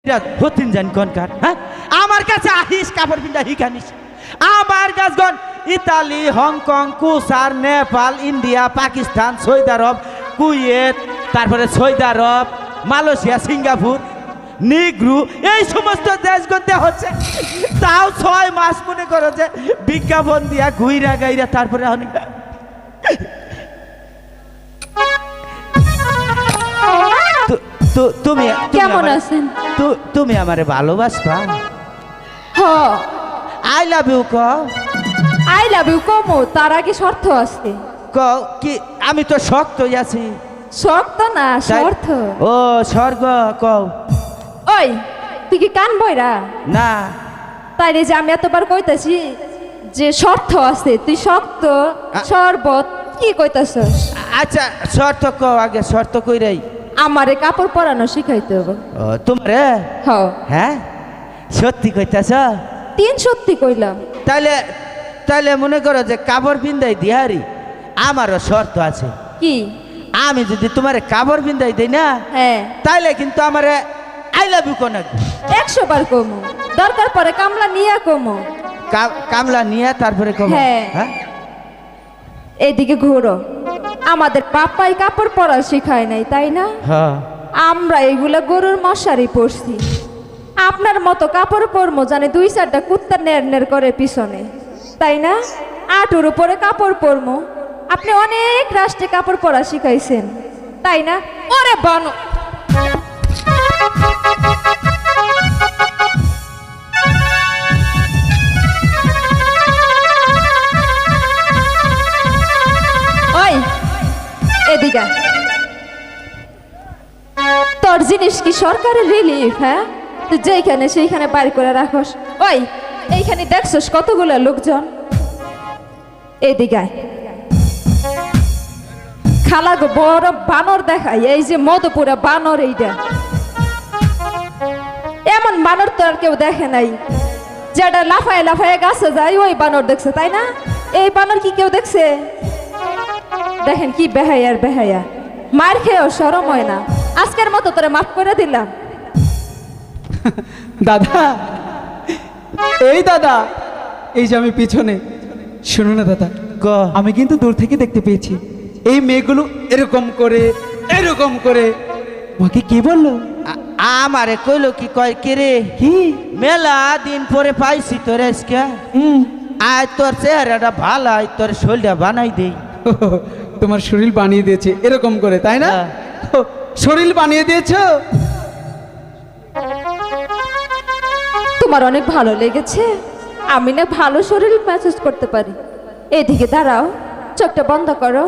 হতিন জান কনকার হ্যাঁ আমার কাছে আহিস কাপড় পিন্দা হিখানিস আমার কাছগণ ইতালি হংকং কুসার Nepal India Pakistan Saudi Arab Kuwait তারপরে সৌদি আরব মালয়েশিয়া সিঙ্গাপুর নিগ্রু এই সমস্ত দেশগণতে হচ্ছে তাও 6 মাস মনে করো যে বিজ্ঞাপন দিয়া ঘুইরা গাইরা তারপরে অনেক তুমি কেমন আছেন? তুমি আমারে ভালোবাসবা? হ আই লাভ ইউ ক আই লাভ ইউ কমো তার আগে শর্ত আছে। ক কি আমি তো শক্তই আছি। শর্ত না শর্ত। ও স্বর্গ ক ওই তুই কি কান বইরা না তাইলে যে আমি এতবার কইতাছি যে শর্ত আছে তুই শক্ত শরবত কি কইতাছস? আচ্ছা শর্ত ক আগে শর্ত কইরাই আমারে কাপড় পরানো শিখাইতে হবে। ও তোমারে হ্যাঁ সত্যি কইতাছ? তিন সত্যি কইলাম। তাইলে তাইলে মনে করো যে কাপড় পিন্দাই দিহারি আমারও শর্ত আছে। কি? আমি যদি তোমারে কাপড় পিন্দাই দেই না হ্যাঁ তাইলে কিন্তু আমারে আই লাভ ইউ কোন 100 বার কমো দরকার পরে কামলা নিয়া কমো। কামলা নিয়ে তারপরে কমো। হ্যাঁ এইদিকে ঘুরো। আমাদের পাপাই কাপড় পরা শেখায় নাই তাই না? হ্যাঁ আমরা এগুলা গরুর মশারি পরছি। আপনার মতো কাপড় পরমো জানে 2-4টা কুত্তা নের নের করে পিছনে তাই না? আঁটুর উপরে কাপড় পরমো। আপনি অনেক রাষ্ট্রে কাপড় পরা শিখাইছেন তাই না? ওরে বানো ওই এদিকে তোর জিনিস কি সরকারের রিলিফ? হ্যাঁ তুই যেখানে সেইখানে বাইর করে রাখস। ওই এইখানে দেখছস কতগুলো লোকজন? এদিকে খালা গো বড় বানর দেখাই এই যে মধুপুরা বানর এইটা এমন বানর তো আর কেউ দেখে নাই যেটা লাফায় লাফায় গাছে যায় ওই বানর দেখছে তাই না? এই বানর কি কেউ দেখছে? দেখেন কি বেহায়ার বেহায়া মার খেয়েও শরম হয় না। আজকের মতো তোরে মাফ করে দিলাম। দাদা এই দাদা এই যে আমি পিছনে শুনো না দাদা ক আমি কিন্তু দূর থেকে দেখতে পেয়েছি এই মেয়েগুলো এরকম করে মাকে কি বললো? আমারে কইলো কি কয় কে রে কি মেলা দিন পরে পাইছি তোর আজকে আয় তোর চেহারাটা ভালো আয় তোর শরীরটা বানাই দেই। তোমার শরীর বানিয়ে দিয়েছে এরকম করে তাই না? শরীর বানিয়ে দিয়েছো? তোমার অনেক ভালো লেগেছে? আমি না ভালো শরীর ম্যাসেজ করতে পারি। এদিকে দাঁড়াও চোখটা বন্ধ করো।